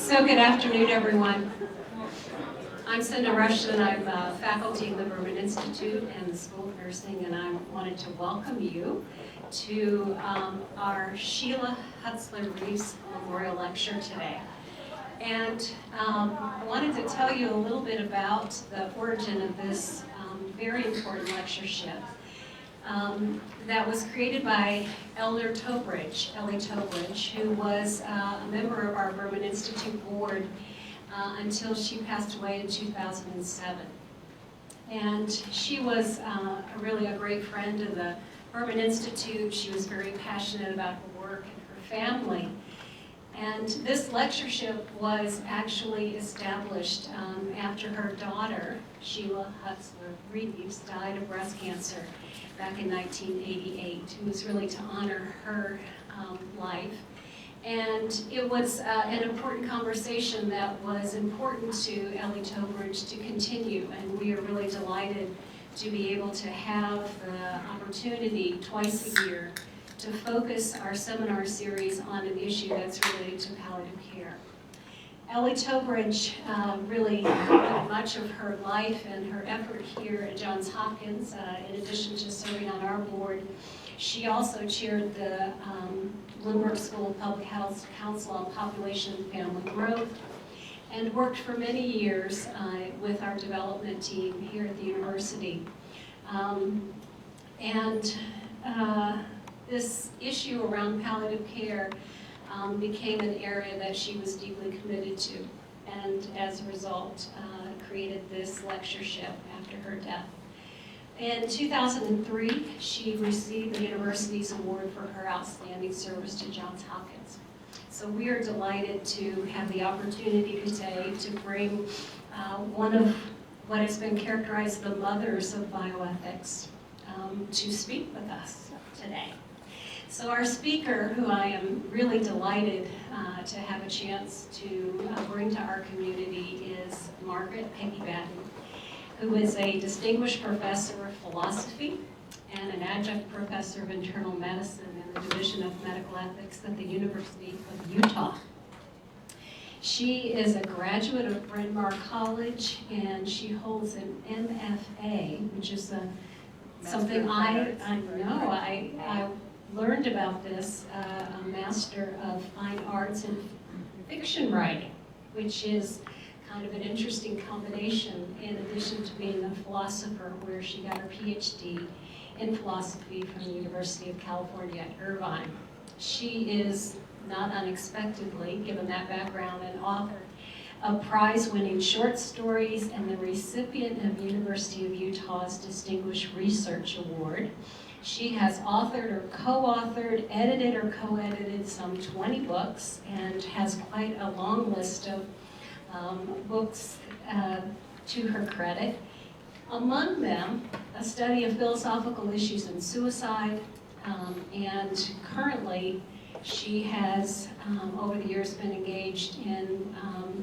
So good afternoon, everyone. I'm Cinda Rushton. I'm faculty in the Berman Institute and the School of Nursing, and I wanted to welcome you to our Sheila Hutzler-Reeves Memorial Lecture today. And I wanted to tell you a little bit about the origin of this very important lectureship that was created by Elder Tobridge, Ellie Tobridge, who was a member of our Berman Institute board until she passed away in 2007. And she was really a great friend of the Berman Institute. She was very passionate about her work and her family. And this lectureship was actually established after her daughter, Sheila Hutzler-Reeves, died of breast cancer back in 1988. It was really to honor her life. And it was an important conversation that was important to Ellie Tobridge to continue, and we are really delighted to be able to have the opportunity twice a year to focus our seminar series on an issue that's related to palliative care. Ellie Tobridge really put much of her life and her effort here at Johns Hopkins. In addition to serving on our board, she also chaired the Bloomberg School of Public Health Council on Population and Family Growth, and worked for many years with our development team here at the university. This issue around palliative care became an area that she was deeply committed to, and as a result created this lectureship after her death. In 2003, she received the university's award for her outstanding service to Johns Hopkins. So we are delighted to have the opportunity today to bring one of what has been characterized the mothers of bioethics to speak with us today. So our speaker, who I am really delighted to have a chance to bring to our community, is Peggy Battin, who is a distinguished professor of philosophy and an adjunct professor of internal medicine in the Division of Medical Ethics at the University of Utah. She is a graduate of Bryn Mawr College, and she holds an MFA, which is something I know. I learned about this, a Master of Fine Arts in Fiction Writing, which is kind of an interesting combination in addition to being a philosopher, where she got her PhD in philosophy from the University of California at Irvine. She is, not unexpectedly, given that background, an author of prize-winning short stories and the recipient of University of Utah's Distinguished Research Award. She has authored or co-authored, edited or co-edited some 20 books, and has quite a long list of books to her credit. Among them, a study of philosophical issues and suicide, and currently she has, over the years, been engaged in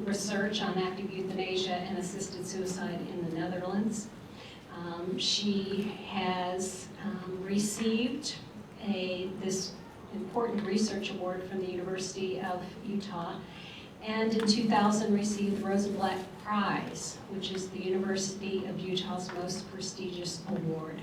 research on active euthanasia and assisted suicide in the Netherlands. She has received this important research award from the University of Utah, and in 2000 received the Rosenblatt Prize, which is the University of Utah's most prestigious award.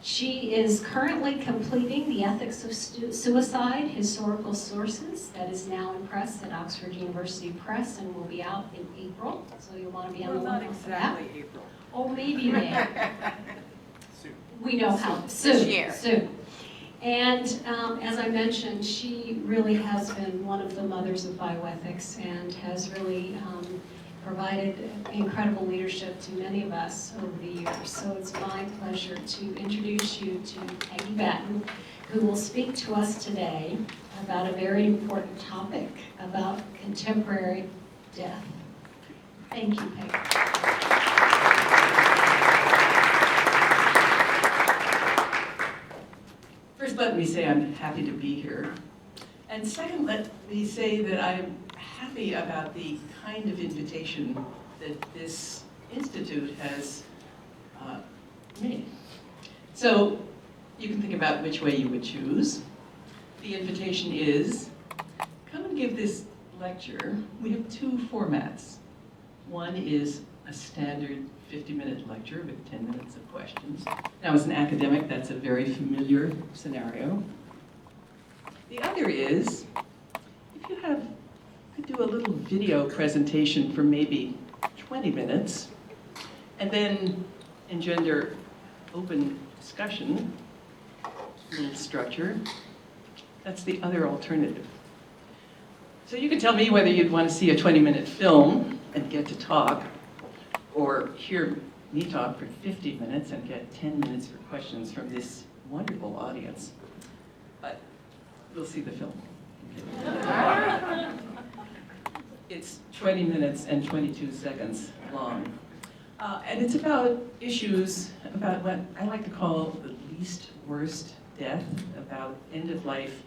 She is currently completing The Ethics of Suicide, Historical Sources, that is now in press at Oxford University Press and will be out in April, so you'll want to be on the lookout for that. Not exactly April. Or maybe May. Soon. We know how. Soon. And as I mentioned, she really has been one of the mothers of bioethics and has really provided incredible leadership to many of us over the years. So it's my pleasure to introduce you to Peggy Battin, who will speak to us today about a very important topic about contemporary death. Thank you, Peggy. First, let me say I'm happy to be here. And second, let me say that I'm happy about the kind of invitation that this institute has made. So you can think about which way you would choose. The invitation is, come and give this lecture, we have two formats. One is a standard 50-minute lecture with 10 minutes of questions. Now, as an academic, that's a very familiar scenario. The other is, if you could do a little video presentation for maybe 20 minutes, and then engender open discussion, little structure. That's the other alternative. So you can tell me whether you'd want to see a 20-minute film and get to talk, or hear me talk for 50 minutes and get 10 minutes for questions from this wonderful audience. But we'll see the film. It's 20 minutes and 22 seconds long. And it's about issues about what I like to call the least worst death, about end-of-life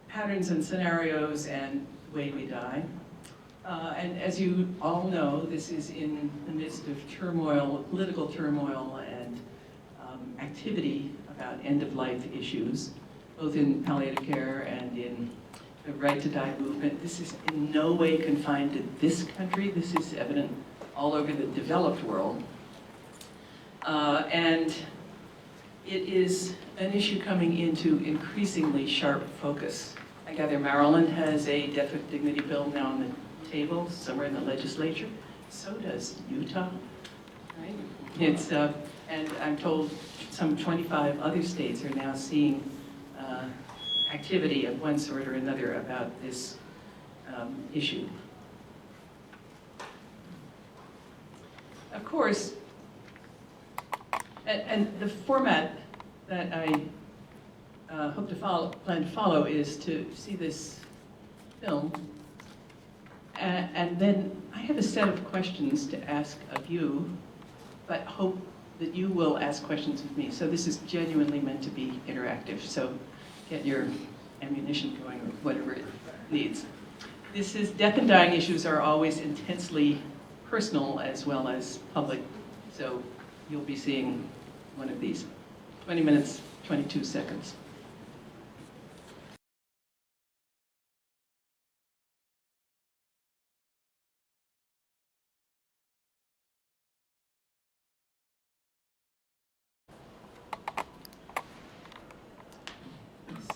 patterns and scenarios and the way we die. And as you all know, this is in the midst of turmoil, political turmoil, and activity about end-of-life issues, both in palliative care and in the right to die movement. This is in no way confined to this country. This is evident all over the developed world. And it is an issue coming into increasingly sharp focus. I gather Maryland has a death with dignity bill now on the table, somewhere in the legislature. So does Utah, right? It's, and I'm told some 25 other states are now seeing activity of one sort or another about this issue. Of course, and the format that I plan to follow is to see this film, and then I have a set of questions to ask of you, but hope that you will ask questions of me. So this is genuinely meant to be interactive, so get your ammunition going or whatever it needs. This is, death and dying issues are always intensely personal as well as public, so you'll be seeing one of these. 20 minutes, 22 seconds.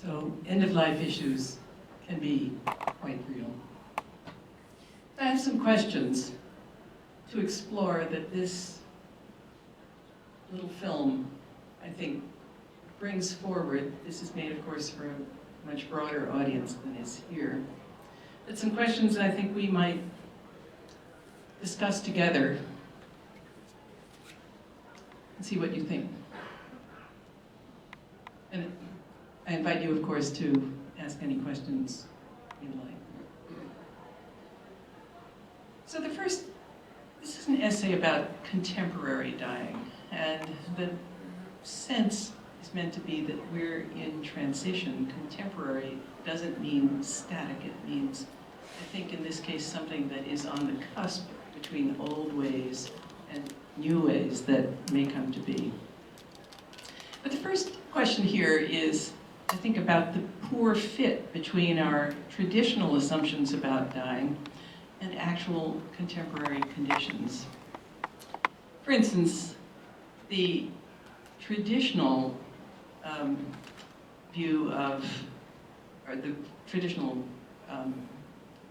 So end-of-life issues can be quite real. I have some questions to explore that this little film, I think, brings forward. This is made, of course, for a much broader audience than is here. But some questions I think we might discuss together and see what you think. And I invite you, of course, to ask any questions you'd like. So the first, this is an essay about contemporary dying, and the sense is meant to be that we're in transition. Contemporary doesn't mean static, it means, I think in this case, something that is on the cusp between old ways and new ways that may come to be. But the first question here is, I think, about the poor fit between our traditional assumptions about dying and actual contemporary conditions. For instance, the traditional view of, or the traditional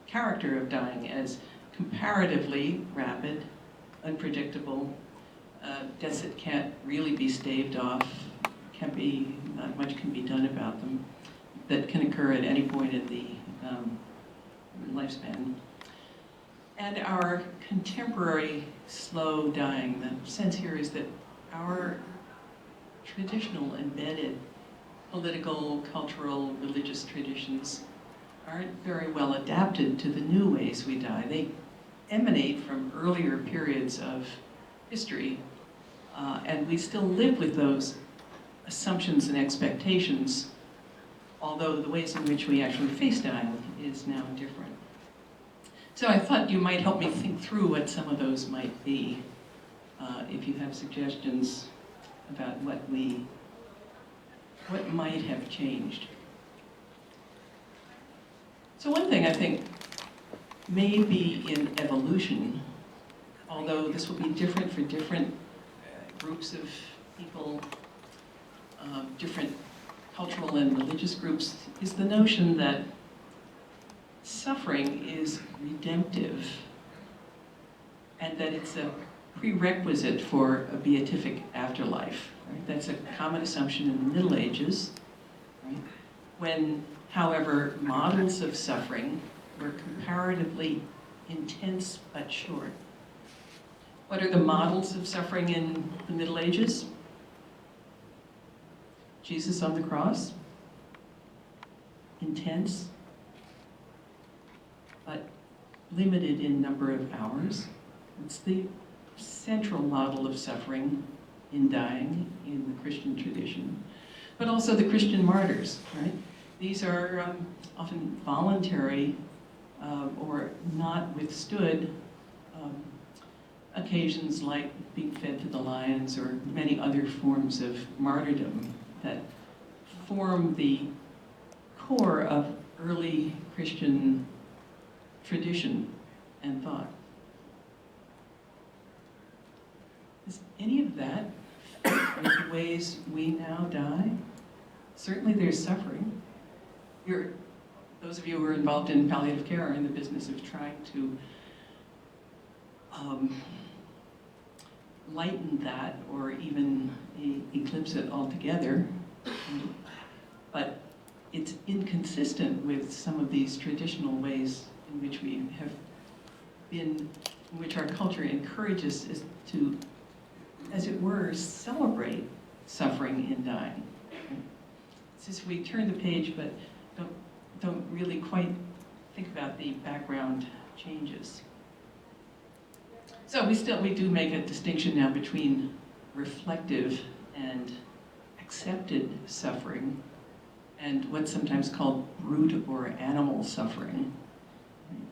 character of dying as comparatively rapid, unpredictable, deaths that can't really be staved off, not much can be done about them, that can occur at any point in the lifespan. And our contemporary slow dying, the sense here is that our traditional embedded political, cultural, religious traditions aren't very well adapted to the new ways we die. They emanate from earlier periods of history, and we still live with those assumptions and expectations, although the ways in which we actually face dying is now different. So I thought you might help me think through what some of those might be, if you have suggestions about what might have changed. So one thing I think may be in evolution, although this will be different for different groups of people, different cultural and religious groups, is the notion that suffering is redemptive and that it's a prerequisite for a beatific afterlife. Right? That's a common assumption in the Middle Ages, right? When, however, models of suffering were comparatively intense but short. What are the models of suffering in the Middle Ages? Jesus on the cross, intense, but limited in number of hours. It's the central model of suffering in dying in the Christian tradition, but also the Christian martyrs, right? These are often voluntary or not withstood occasions like being fed to the lions or many other forms of martyrdom that form the core of early Christian tradition and thought. Is any of that with the ways we now die? Certainly there's suffering. Those of you who are involved in palliative care are in the business of trying to lighten that or even eclipse it altogether. But it's inconsistent with some of these traditional ways in which we have been, in which our culture encourages us to, as it were, celebrate suffering and dying. It's as we turn the page, but don't really quite think about the background changes. So we do make a distinction now between reflective and accepted suffering and what's sometimes called brute or animal suffering,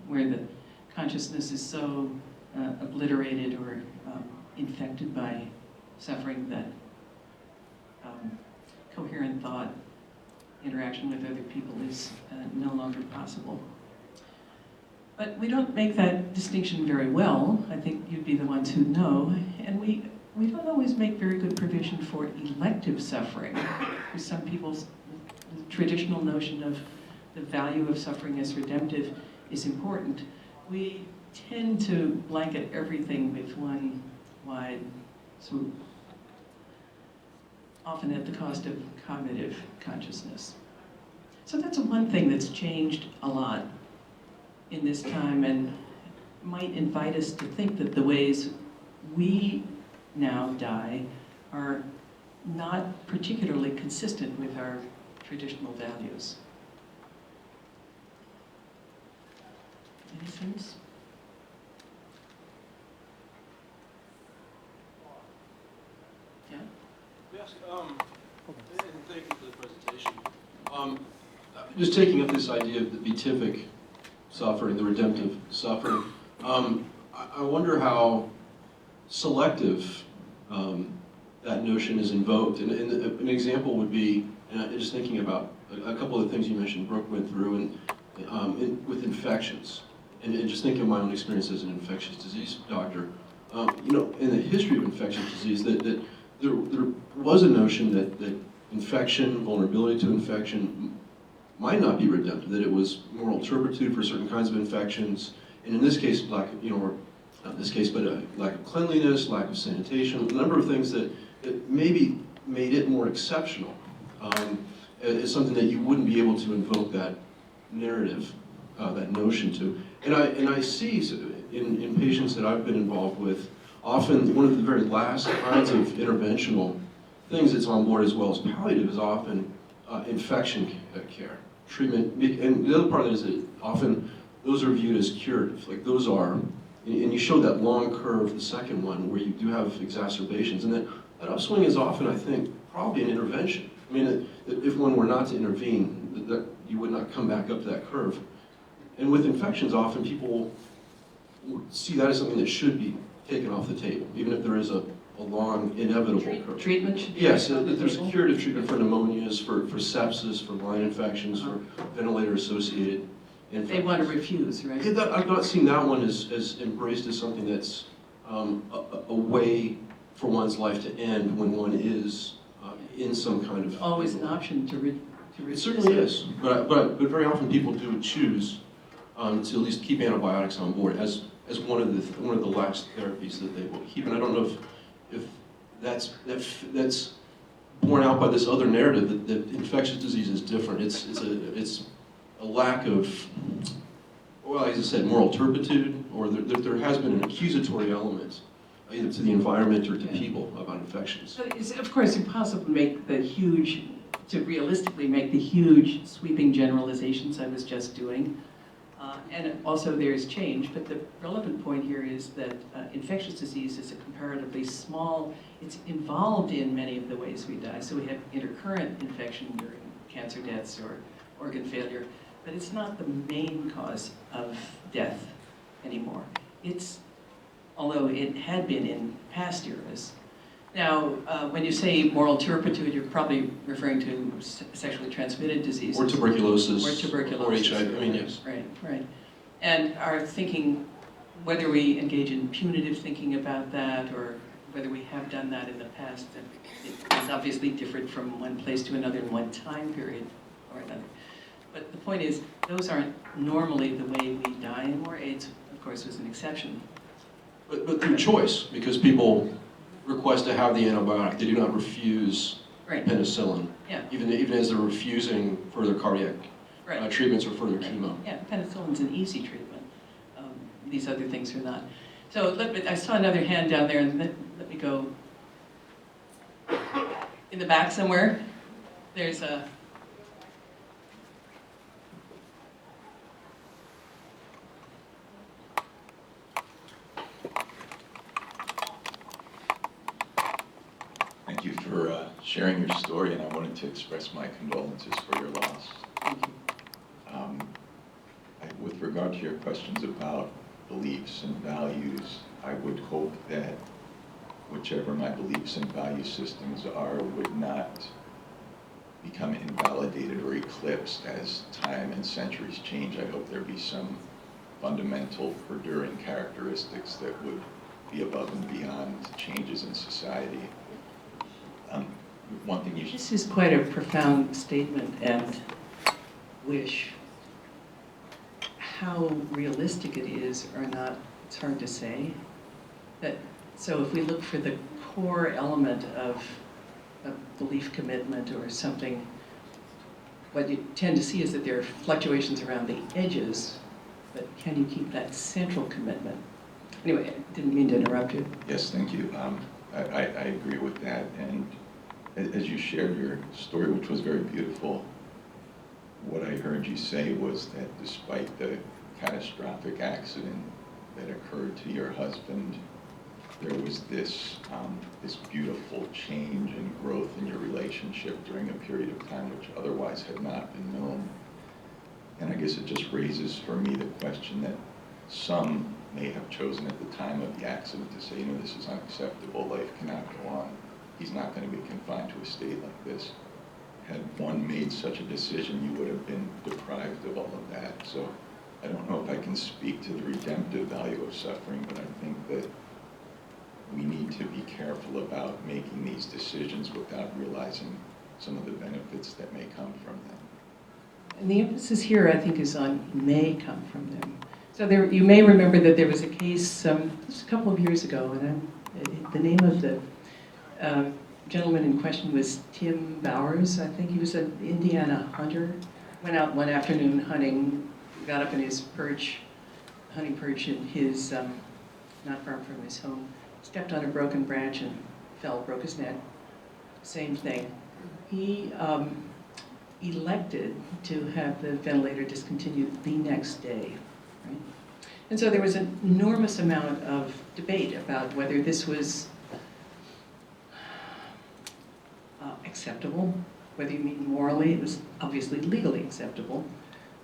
where the consciousness is so obliterated or infected by suffering that coherent thought, interaction with other people is no longer possible. But we don't make that distinction very well. I think you'd be the ones who know. And we don't always make very good provision for elective suffering. For some people's the traditional notion of the value of suffering as redemptive is important. We tend to blanket everything with one wide swoop, often at the cost of cognitive consciousness. So that's one thing that's changed a lot in this time and might invite us to think that the ways we now die are not particularly consistent with our traditional values. Any sense? Yeah? Yes, and thank you for the presentation. Just taking up this idea of the beatific suffering, the redemptive suffering, I wonder how selective that notion is invoked. And an example would be, and just thinking about a couple of things you mentioned, Brooke went through, and with infections, and just thinking of my own experience as an infectious disease doctor. In the history of infectious disease, that there was a notion that infection, vulnerability to infection, might not be redemptive, that it was moral turpitude for certain kinds of infections, and in this case, lack of, or not in this case, but lack of cleanliness, lack of sanitation, a number of things that maybe made it more exceptional. Is something that you wouldn't be able to invoke that narrative, that notion to. And I see in patients that I've been involved with, often one of the very last kinds of interventional things that's on board as well as palliative is often infection care, treatment. And the other part of it is that often those are viewed as curative. Like those are, and you showed that long curve, the second one, where you do have exacerbations. And that upswing is often, I think, probably an intervention. I mean, if one were not to intervene, that you would not come back up that curve. And with infections, often people see that as something that should be taken off the table, even if there is a long, inevitable curve. Treatment should be yes, there's a curative treatment for pneumonias, for sepsis, for line infections, for ventilator-associated They want to refuse, right? Yeah, I've not seen that one as embraced as something that's a way for one's life to end when one is in some kind of... Always an option to It refuse. certainly is, but very often people do choose to at least keep antibiotics on board as one of the last therapies that they will keep. And I don't know if that's borne out by this other narrative that infectious disease is different. It's a lack of, well, as I said, moral turpitude, or there has been an accusatory element either to the environment or to people about infections. So it's, of course, impossible to realistically make the huge sweeping generalizations I was just doing. And also there's change, but the relevant point here is that infectious disease is a comparatively small, it's involved in many of the ways we die. So we have intercurrent infection during cancer deaths or organ failure, but it's not the main cause of death anymore. Although it had been in past eras. Now, when you say moral turpitude, you're probably referring to sexually transmitted diseases. Or tuberculosis. Or tuberculosis. Or HIV, I mean, yes. Right. And our thinking, whether we engage in punitive thinking about that, or whether we have done that in the past, it's obviously different from one place to another in one time period or another. But the point is, those aren't normally the way we die anymore. AIDS, of course, was an exception. But through choice, because people request to have the antibiotic. They do not refuse penicillin, even as they're refusing further cardiac treatments or further chemo. Yeah, penicillin's an easy treatment. These other things are not. So I saw another hand down there, and let me go. In the back somewhere, there's a... Thank you for sharing your story, and I wanted to express my condolences for your loss. Thank you. With regard to your questions about beliefs and values, I would hope that whichever my beliefs and value systems are would not become invalidated or eclipsed as time and centuries change. I hope there be some fundamental, perduring characteristics that would be above and beyond changes in society. One thing you... This is quite a profound statement and wish. How realistic it is or not, it's hard to say. So if we look for the core element of a belief commitment or something, what you tend to see is that there are fluctuations around the edges, but can you keep that central commitment? Anyway, I didn't mean to interrupt you. Yes, thank you. I agree with that, and as you shared your story, which was very beautiful, what I heard you say was that despite the catastrophic accident that occurred to your husband, there was this beautiful change and growth in your relationship during a period of time which otherwise had not been known. And I guess it just raises for me the question that some may have chosen at the time of the accident to say, this is unacceptable, life cannot go on. He's not going to be confined to a state like this. Had one made such a decision, you would have been deprived of all of that. So I don't know if I can speak to the redemptive value of suffering, but I think that we need to be careful about making these decisions without realizing some of the benefits that may come from them. And the emphasis here, I think, is on may come from them. So you may remember that there was a case just a couple of years ago, and the name of the gentleman in question was Tim Bowers. I think he was an Indiana hunter. Went out one afternoon hunting, got up in his hunting perch in his, not far from his home, stepped on a broken branch and fell, broke his neck. Same thing. He elected to have the ventilator discontinued the next day. Right? And so there was an enormous amount of debate about whether this was acceptable, whether you mean morally. It was obviously legally acceptable,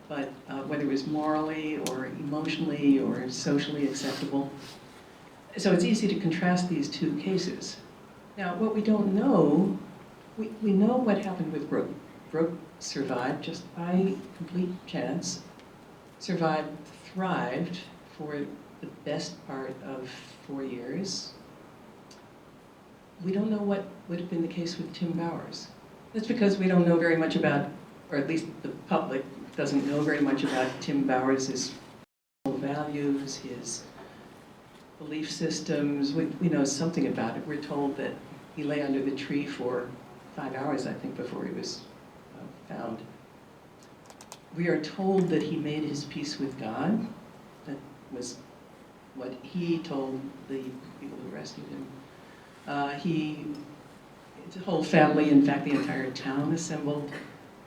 but whether it was morally or emotionally or socially acceptable. So it's easy to contrast these two cases. Now, what we don't know, we know what happened with Brooke. Brooke survived just by complete chance. survived, thrived for the best part of 4 years. We don't know what would have been the case with Tim Bowers. That's because we don't know very much about, or at least the public doesn't know very much about Tim Bowers' values, his belief systems. We know something about it. We're told that he lay under the tree for 5 hours, I think, before he was found. We are told that he made his peace with God. That was what he told the people who rescued him. His whole family, in fact, the entire town assembled.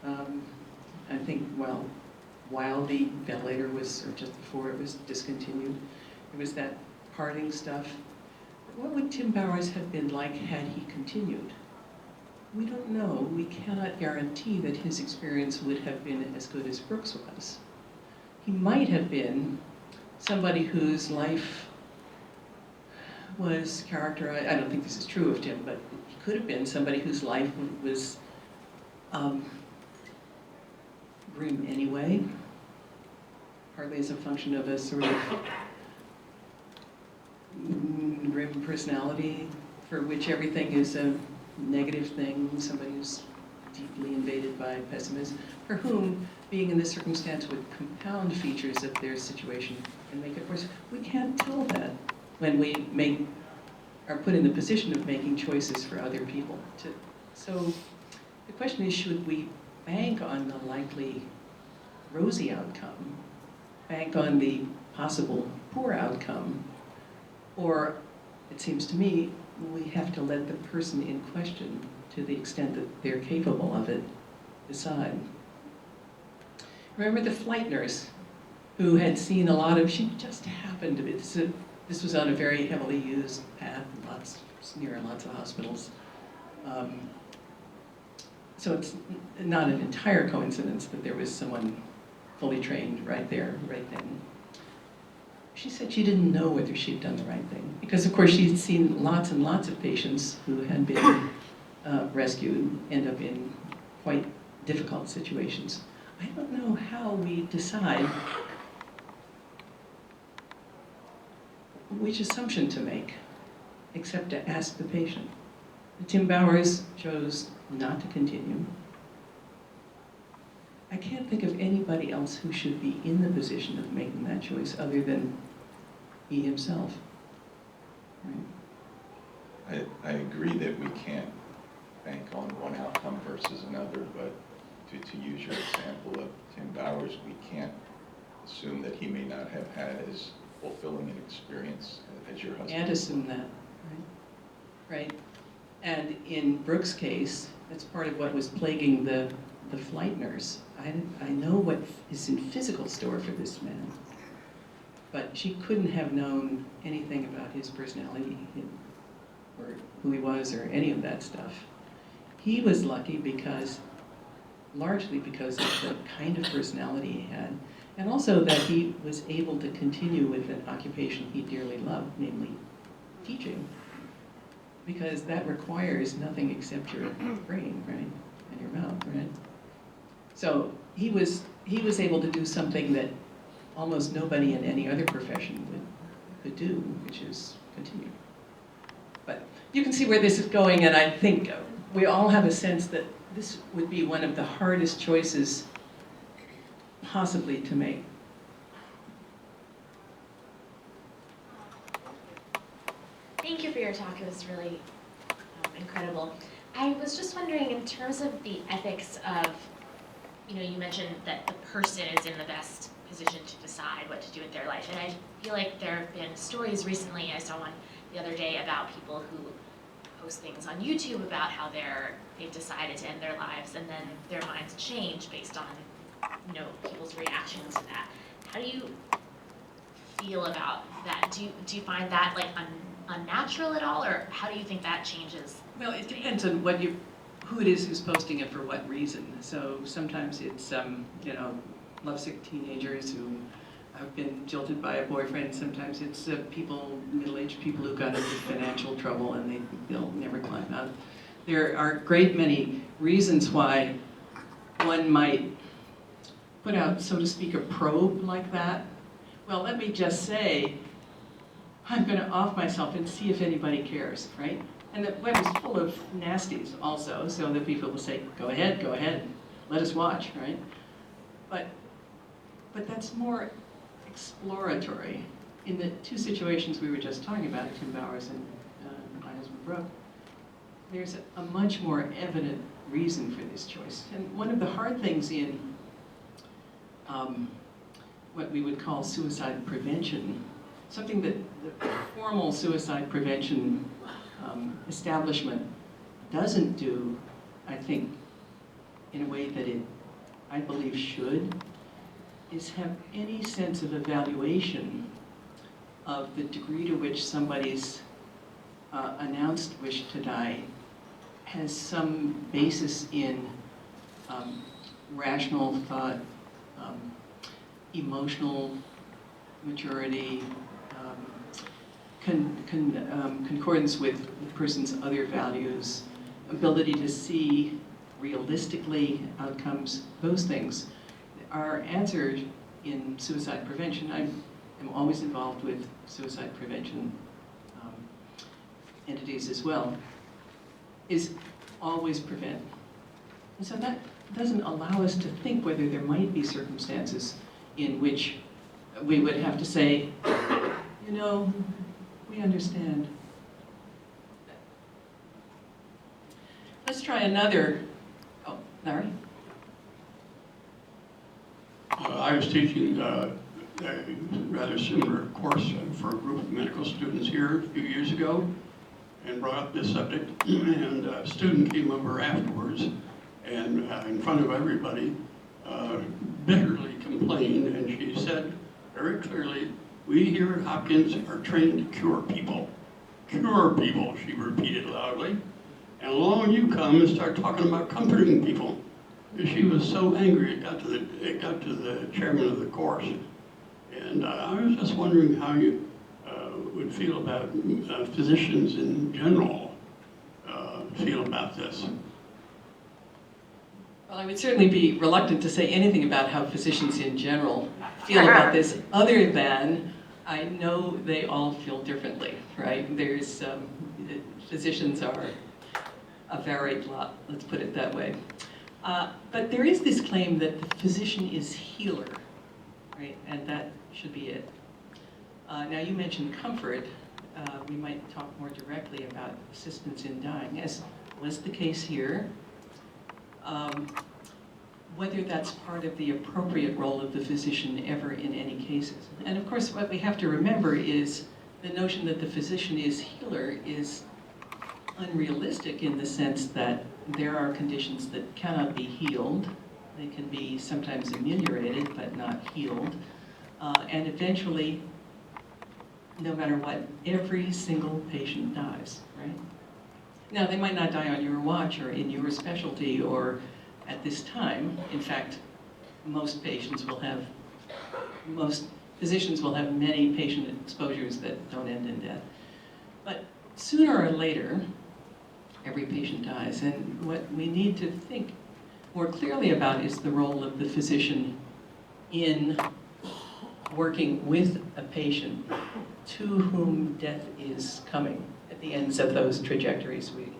I think, well, while the ventilator was, or just before it was discontinued, it was that parting stuff. What would Tim Bowers have been like had he continued? We don't know. We cannot guarantee that his experience would have been as good as Brooks was. He might have been somebody whose life was characterized, I don't think this is true of Tim, but he could have been somebody whose life was grim anyway, partly as a function of a sort of grim personality for which everything is a negative thing, somebody who's deeply invaded by pessimism, for whom being in this circumstance would compound features of their situation and make it worse. We can't tell that when we are put in the position of making choices for other people. So the question is, should we bank on the likely rosy outcome, bank on the possible poor outcome, or it seems to me we have to let the person in question, to the extent that they're capable of it, decide. Remember the flight nurse who had seen a lot of, she just happened to be, this was on a very heavily used path, near lots of hospitals. So it's not an entire coincidence that there was someone fully trained right there, right then. She said she didn't know whether she'd done the right thing, because of course she'd seen lots and lots of patients who had been rescued end up in quite difficult situations. I don't know how we decide which assumption to make, except to ask the patient. Tim Bowers chose not to continue. I can't think of anybody else who should be in the position of making that choice other than he himself. Right? I agree that we can't bank on one outcome versus another, but to use your example of Tim Bowers, we can't assume that he may not have had as fulfilling an experience as your husband. And assume that, right? Right. And in Brooks' case, that's part of what was plaguing the flight nurse. I know what is in physical store for this man, but she couldn't have known anything about his personality or who he was or any of that stuff. He was lucky largely because of the kind of personality he had, and also that he was able to continue with an occupation he dearly loved, namely teaching, because that requires nothing except your brain, right, and your mouth, right? So he was able to do something that almost nobody in any other profession could do, which is continue. But you can see where this is going, and I think we all have a sense that this would be one of the hardest choices possibly to make. Thank you for your talk. It was really incredible. I was just wondering, in terms of the ethics of, you mentioned that the person is in the best position to decide what to do with their life. And I feel like there have been stories recently, I saw one the other day, about people who post things on YouTube about how they've decided to end their lives, and then their minds change based on, people's reactions to that. How do you feel about that? Do you find that like unnatural at all, or how do you think that changes? Well, it depends on who it is who's posting it for what reason. So sometimes it's, lovesick teenagers who have been jilted by a boyfriend. Sometimes it's middle-aged people who got into financial trouble and they'll never climb out. There are a great many reasons why one might put out, so to speak, a probe like that, well, let me just say, I'm going to off myself and see if anybody cares, right? And the web is full of nasties also, so that people will say, go ahead, let us watch, right? But that's more exploratory. In the two situations we were just talking about, Tim Bowers and my husband Brooke, there's a much more evident reason for this choice. And one of the hard things in what we would call suicide prevention, something that the formal suicide prevention establishment doesn't do, I think, in a way that it, I believe, should, is have any sense of evaluation of the degree to which somebody's announced wish to die has some basis in rational thought, emotional maturity, concordance with the person's other values, ability to see realistically outcomes, those things are answered in suicide prevention. I'm always involved with suicide prevention entities as well, is always prevent. And so that doesn't allow us to think whether there might be circumstances in which we would have to say, you know, we understand. Let's try another. Oh, Larry? I was teaching a rather similar course for a group of medical students here a few years ago and brought up this subject. And a student came over afterwards and in front of everybody bitterly complained, and she said very clearly, we here at Hopkins are trained to cure people. Cure people, she repeated loudly. And along you come and start talking about comforting people. She was so angry it got to the chairman of the course. And I was just wondering how you would feel about physicians in general feel about this. Well, I would certainly be reluctant to say anything about how physicians in general feel about this, other than I know they all feel differently, right? There's, physicians are a varied lot, let's put it that way. But there is this claim that the physician is healer, right? And that should be it. Now you mentioned comfort. We might talk more directly about assistance in dying, as was the case here. Whether that's part of the appropriate role of the physician ever in any cases. And of course, what we have to remember is the notion that the physician is healer is unrealistic in the sense that there are conditions that cannot be healed. They can be sometimes ameliorated, but not healed. And eventually, no matter what, every single patient dies, right? Now, they might not die on your watch or in your specialty or at this time. In fact, most physicians will have many patient exposures that don't end in death. But sooner or later, every patient dies. And what we need to think more clearly about is the role of the physician in working with a patient to whom death is coming at the ends of those trajectories we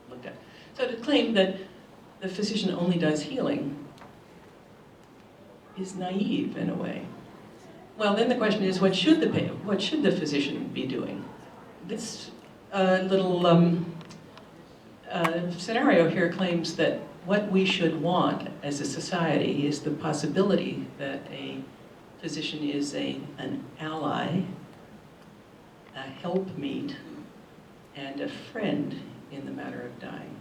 looked at. So to claim that the physician only does healing is naive in a way. Well, then the question is, what should the physician be doing? This little scenario here claims that what we should want as a society is the possibility that a physician is an ally, a helpmeet, and a friend in the matter of dying.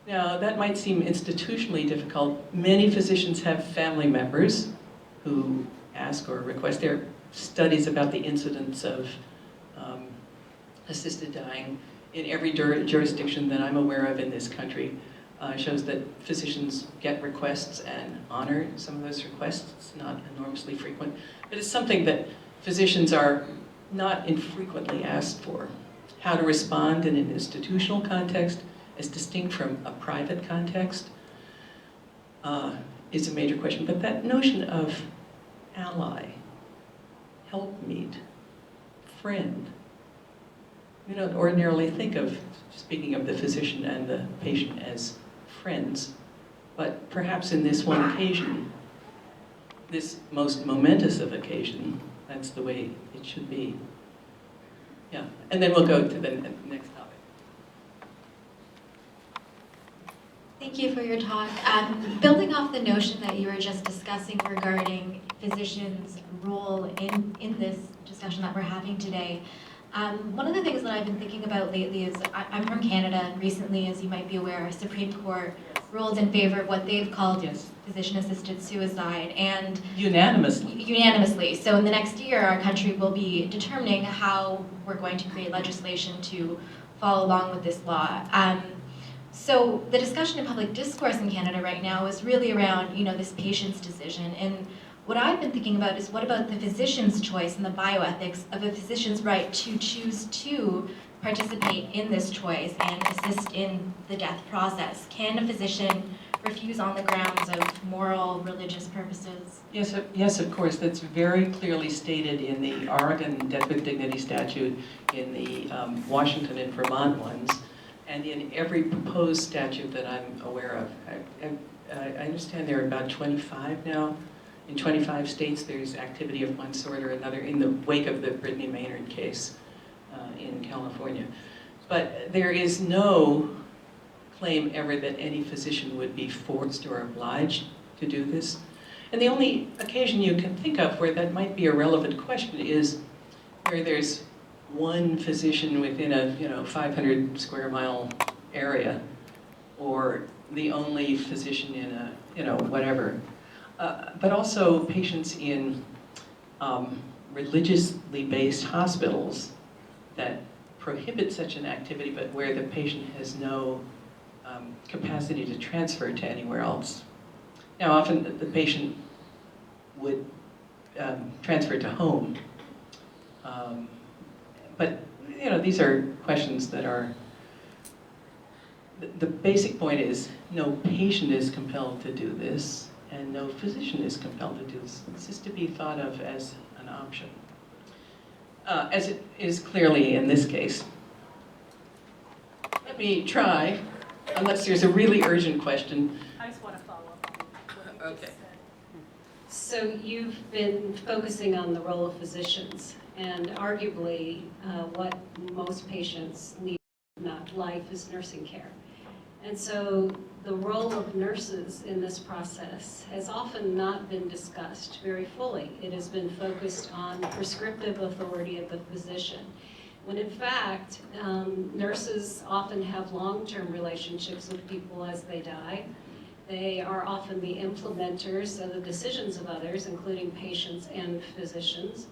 Now, that might seem institutionally difficult. Many physicians have family members who ask or request. There are studies about the incidence of assisted dying in every jurisdiction that I'm aware of in this country. Shows that physicians get requests and honor some of those requests. It's not enormously frequent, but it's something that physicians are not infrequently asked for. How to respond in an institutional context as distinct from a private context. is a major question. But that notion of ally, helpmeet, friend, we don't ordinarily think of, speaking of the physician and the patient, as friends. But perhaps in this one occasion, this most momentous of occasion, that's the way it should be. Yeah, and then we'll go to the next topic. Thank you for your talk. Building off the notion that you were just discussing regarding physicians' role in this discussion that we're having today, one of the things that I've been thinking about lately is I'm from Canada, and recently, as you might be aware, our Supreme Court ruled in favor of what they've called physician-assisted suicide, and unanimously. So in the next year, our country will be determining how we're going to create legislation to follow along with this law. So the discussion in public discourse in Canada right now is really around, this patient's decision. And what I've been thinking about is, what about the physician's choice and the bioethics of a physician's right to choose to participate in this choice and assist in the death process? Can a physician refuse on the grounds of moral, religious purposes? Yes, of course. That's very clearly stated in the Oregon Death with Dignity statute, in the Washington and Vermont ones, and in every proposed statute that I'm aware of. I understand there are about 25 now. In 25 states, there's activity of one sort or another in the wake of the Brittany Maynard case in California. But there is no claim ever that any physician would be forced or obliged to do this. And the only occasion you can think of where that might be a relevant question is where there's one physician within a 500 square mile area, or the only physician in a whatever. But also patients in religiously based hospitals that prohibit such an activity, but where the patient has no capacity to transfer to anywhere else. Now, often the patient would transfer to home. But these are questions that are, the basic point is no patient is compelled to do this, and no physician is compelled to do this. This is to be thought of as an option, as it is clearly in this case. Let me try, unless there's a really urgent question. I just want to follow up on what you just said. So you've been focusing on the role of physicians, and arguably what most patients lead not life is nursing care. And so the role of nurses in this process has often not been discussed very fully. It has been focused on prescriptive authority of the physician, when in fact, nurses often have long-term relationships with people as they die. They are often the implementers of the decisions of others, including patients and physicians.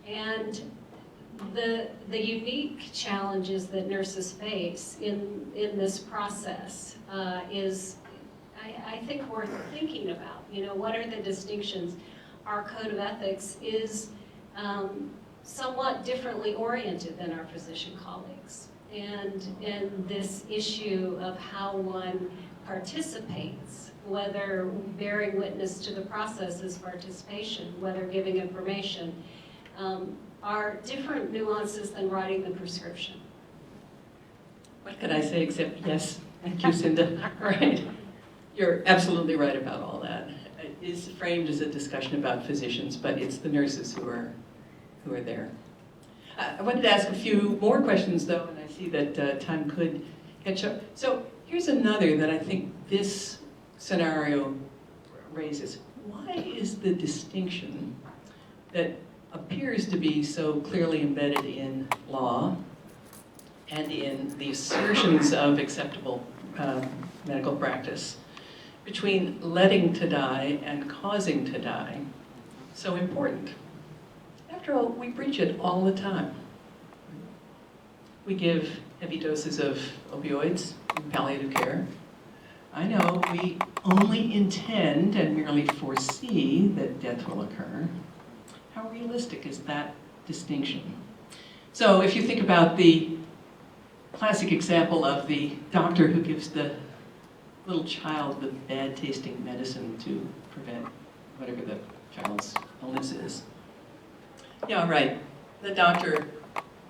And the unique challenges that nurses face in this process is, I think, worth thinking about. What are the distinctions? Our code of ethics is somewhat differently oriented than our physician colleagues. And in this issue of how one participates, whether bearing witness to the process is participation, whether giving information, are different nuances than writing the prescription. What could I say except yes? Thank you, Cinda. Right. You're absolutely right about all that. It is framed as a discussion about physicians, but it's the nurses who are there. I wanted to ask a few more questions, though, and I see that time could catch up. So here's another that I think this scenario raises. Why is the distinction that appears to be so clearly embedded in law and in the assertions of acceptable medical practice between letting to die and causing to die so important? After all, we breach it all the time. We give heavy doses of opioids in palliative care. I know we only intend and merely foresee that death will occur. How realistic is that distinction? So if you think about the classic example of the doctor who gives the little child with bad tasting medicine to prevent whatever the child's illness is. Yeah, right. The doctor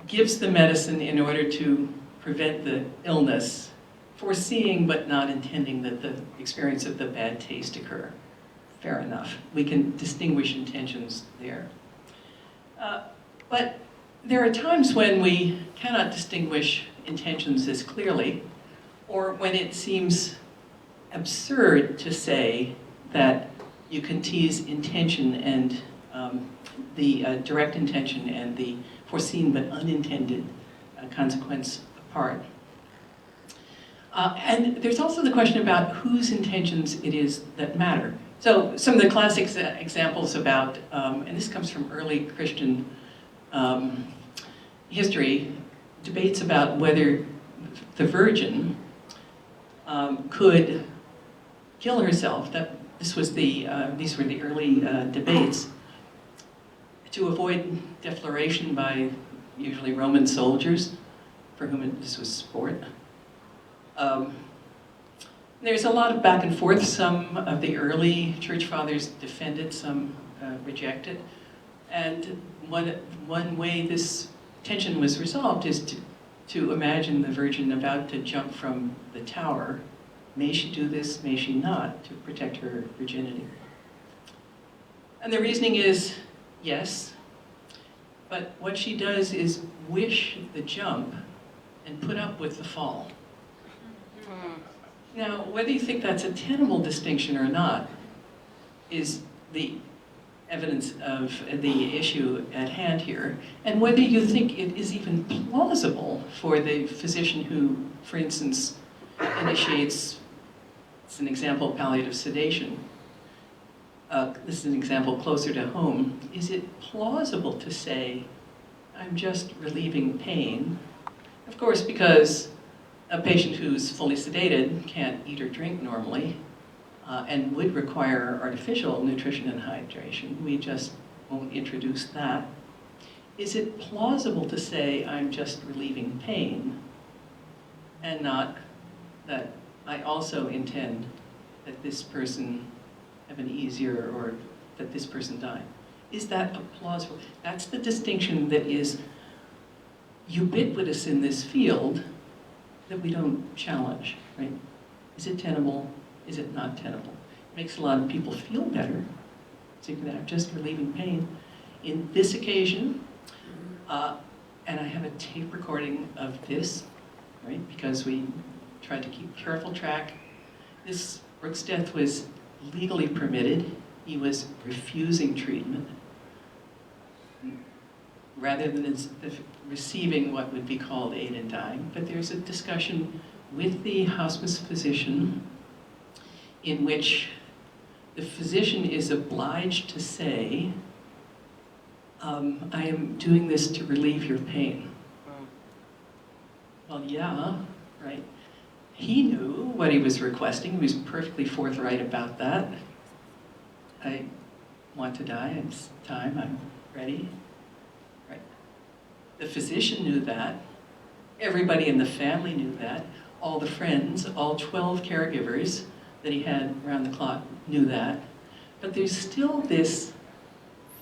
gives the medicine in order to prevent the illness, foreseeing but not intending that the experience of the bad taste occur. Fair enough. We can distinguish intentions there. But there are times when we cannot distinguish intentions as clearly, or when it seems absurd to say that you can tease intention and the direct intention and the foreseen but unintended consequence apart. And there's also the question about whose intentions it is that matter. So some of the classic examples about, and this comes from early Christian history, debates about whether the Virgin could kill herself. These were the early debates to avoid defloration by usually Roman soldiers, for whom this was sport. There's a lot of back and forth. Some of the early church fathers defended, some rejected. And one way this tension was resolved is to imagine the Virgin about to jump from the tower. May she do this, may she not, to protect her virginity. And the reasoning is, yes, but what she does is wish the jump and put up with the fall. Now, whether you think that's a tenable distinction or not is the evidence of the issue at hand here, and whether you think it is even plausible for the physician who, for instance, initiates, it's an example of palliative sedation. This is an example closer to home. Is it plausible to say, I'm just relieving pain? Of course, because a patient who's fully sedated can't eat or drink normally and would require artificial nutrition and hydration. We just won't introduce that. Is it plausible to say, I'm just relieving pain and not that I also intend that this person have an easier or that this person die? Is that a plausible? That's the distinction that is ubiquitous in this field that we don't challenge, right? Is it tenable? Is it not tenable? It makes a lot of people feel better. So you can have just relieving pain. In this occasion, and I have a tape recording of this, right? Because we tried to keep careful track. This Brooks' death was legally permitted. He was refusing treatment rather than receiving what would be called aid in dying. But there's a discussion with the hospice physician in which the physician is obliged to say, I am doing this to relieve your pain. Well, yeah, right. He knew what he was requesting. He was perfectly forthright about that. I want to die. It's time. I'm ready. Right. The physician knew that. Everybody in the family knew that. All the friends, all 12 caregivers that he had around the clock knew that. But there's still this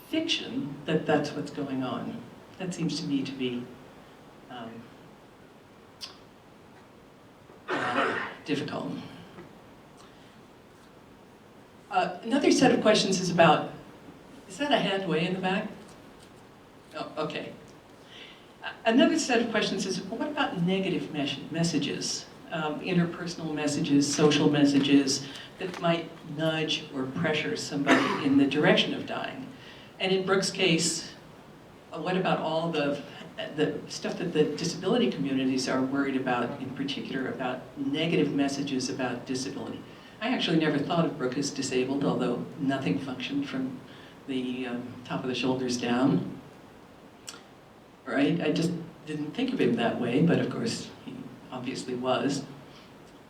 fiction that that's what's going on. That seems to me to be difficult. Another set of questions is about, is that a hand way in the back? Oh, okay. Another set of questions is, well, what about negative messages, interpersonal messages, social messages that might nudge or pressure somebody in the direction of dying? And in Brooks' case, what about all the stuff that the disability communities are worried about, in particular about negative messages about disability? I actually never thought of Brooke as disabled, although nothing functioned from the top of the shoulders down. Right? I just didn't think of him that way, but of course he obviously was.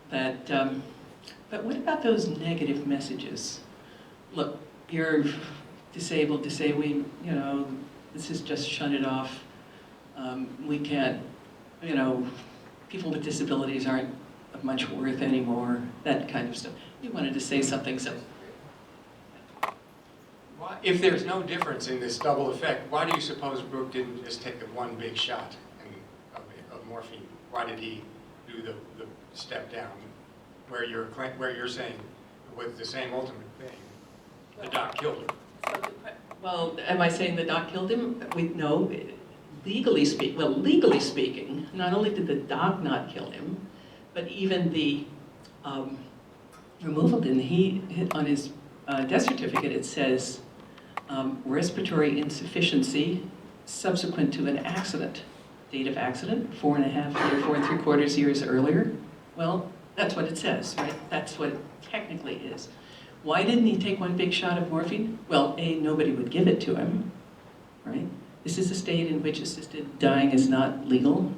But what about those negative messages? Look, you're disabled, this is just shut it off. We can't, people with disabilities aren't much worth anymore, that kind of stuff. You wanted to say something, so. If there's no difference in this double effect, why do you suppose Brooke didn't just take the one big shot of morphine? Why did he do the step down where you're saying with the same ultimate thing, the doc killed him? Well, am I saying the doc killed him? No, legally speaking, not only did the doc not kill him, but even the removal didn't. On his death certificate, it says respiratory insufficiency subsequent to an accident. Date of accident, 4 3/4 years earlier. Well, that's what it says, right? That's what it technically is. Why didn't he take one big shot of morphine? Well, A, nobody would give it to him, right? This is a state in which assisted dying is not legal.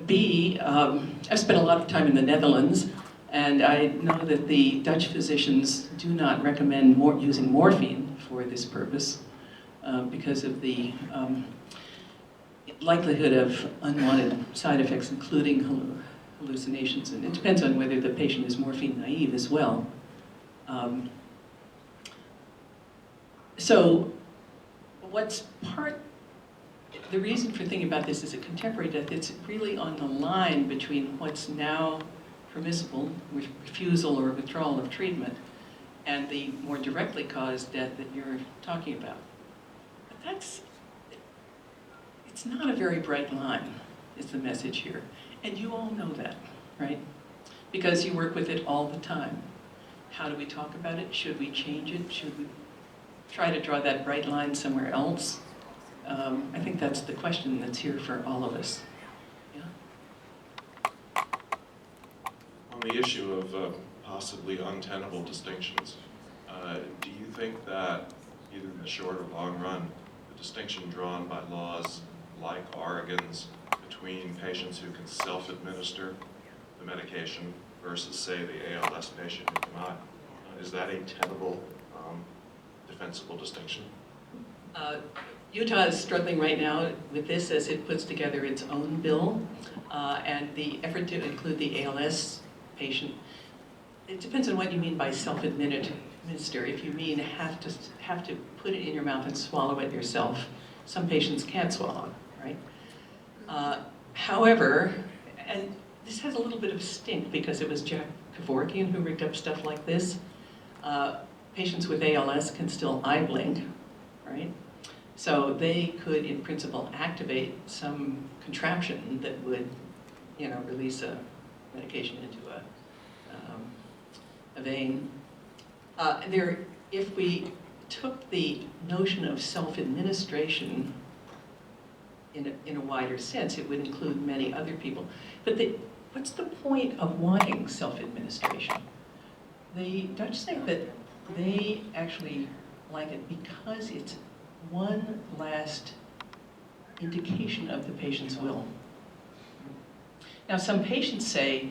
B, I've spent a lot of time in the Netherlands, and I know that the Dutch physicians do not recommend using morphine for this purpose because of the likelihood of unwanted side effects, including hallucinations. And it depends on whether the patient is morphine naive as well. So the reason for thinking about this as a contemporary death, it's really on the line between what's now permissible, refusal or withdrawal of treatment, and the more directly caused death that you're talking about. But it's not a very bright line, is the message here. And you all know that, right? Because you work with it all the time. How do we talk about it? Should we change it? Should we try to draw that bright line somewhere else? I think that's the question that's here for all of us. Yeah? On the issue of possibly untenable distinctions, do you think that either in the short or long run, the distinction drawn by laws like Oregon's between patients who can self-administer the medication versus, say, the ALS patient who cannot, is that a tenable, defensible distinction? Utah is struggling right now with this as it puts together its own bill, and the effort to include the ALS patient, it depends on what you mean by self-administer. If you mean have to put it in your mouth and swallow it yourself, some patients can't swallow, right? However, and this has a little bit of stink because it was Jack Kevorkian who rigged up stuff like this. Patients with ALS can still eye blink, right? So they could, in principle, activate some contraption that would, release a medication into a vein. If we took the notion of self-administration in a wider sense, it would include many other people. But what's the point of wanting self-administration? The Dutch say that they actually like it because it's one last indication of the patient's will. Now, some patients say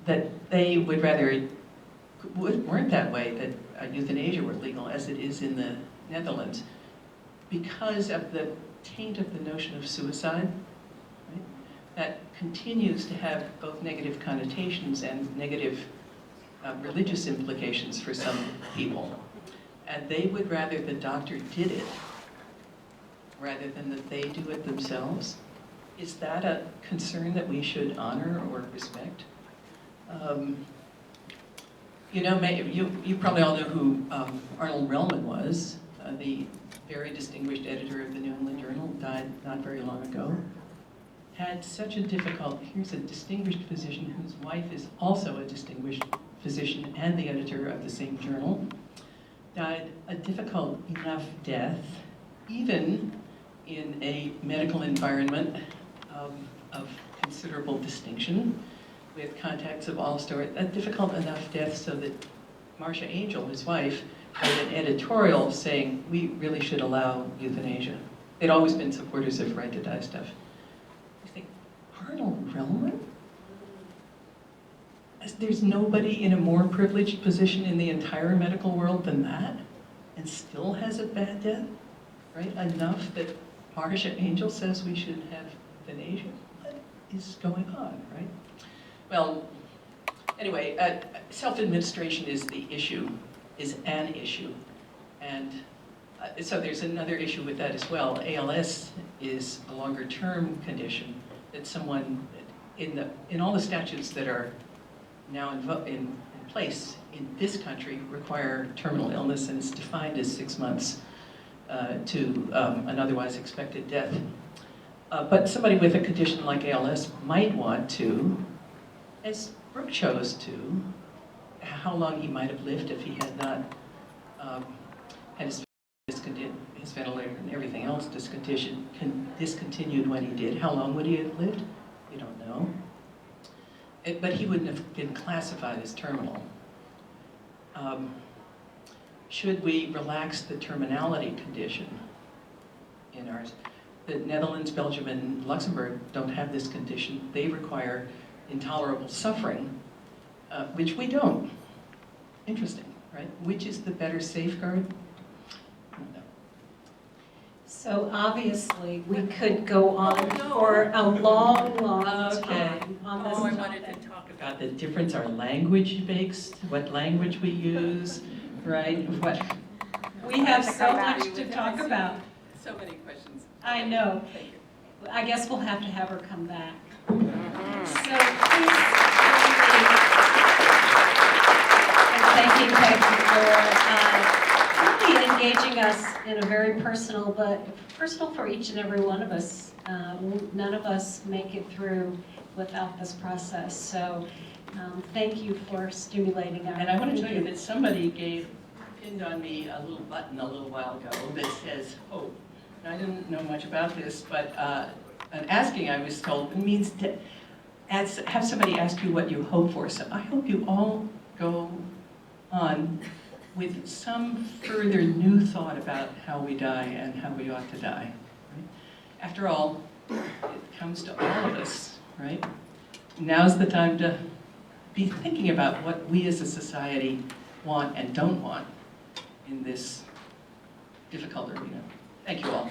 that they would rather weren't that way, that euthanasia were legal as it is in the Netherlands because of the taint of the notion of suicide, right? That continues to have both negative connotations and negative religious implications for some people. And they would rather the doctor did it rather than that they do it themselves. Is that a concern that we should honor or respect? You probably all know who Arnold Relman was, the very distinguished editor of the New England Journal, died not very long ago. Had such a here's a distinguished physician whose wife is also a distinguished physician and the editor of the same journal, died a difficult enough death, even in a medical environment of considerable distinction, with contacts of all sorts, a difficult enough death so that Marcia Angel, his wife, wrote an editorial saying, we really should allow euthanasia. They'd always been supporters of right to die stuff. I think, Arnold Relman? There's nobody in a more privileged position in the entire medical world than that, and still has a bad death, right? Enough that Marcia Angel says we should have euthanasia. What is going on, right? Well, Anyway, self-administration is the issue, is an issue. And so there's another issue with that as well. ALS is a longer-term condition that someone, in all the statutes that are now in place in this country, require terminal illness, and it's defined as 6 months to an otherwise expected death. But somebody with a condition like ALS might want to, as Brooke chose to, how long he might have lived if he had not had his ventilator and everything else discontinued when he did. How long would he have lived? We don't know. But he wouldn't have been classified as terminal. Should we relax the terminality condition in ours? The Netherlands, Belgium, and Luxembourg don't have this condition. They require intolerable suffering, which we don't. Interesting, right? Which is the better safeguard? No. So obviously, we could go on for a long, long time on this Oh, I topic. wanted to talk About the difference our language makes, what language we use, right? We have so much to talk about. so many questions. I know. Thank you. I guess we'll have to have her come back. Mm-hmm. So please join me in thanking Peggy for really engaging us in a very personal, but personal for each and every one of us. None of us make it through without this process. So thank you for stimulating our. And I want to tell you that somebody pinned on me a little button a little while ago that says hope. And I didn't know much about this, but an asking, I was told, means to have somebody ask you what you hope for. So I hope you all go on with some further new thought about how we die and how we ought to die. Right? After all, it comes to all of us, right? Now's the time to be thinking about what we as a society want and don't want in this difficult arena. Thank you all.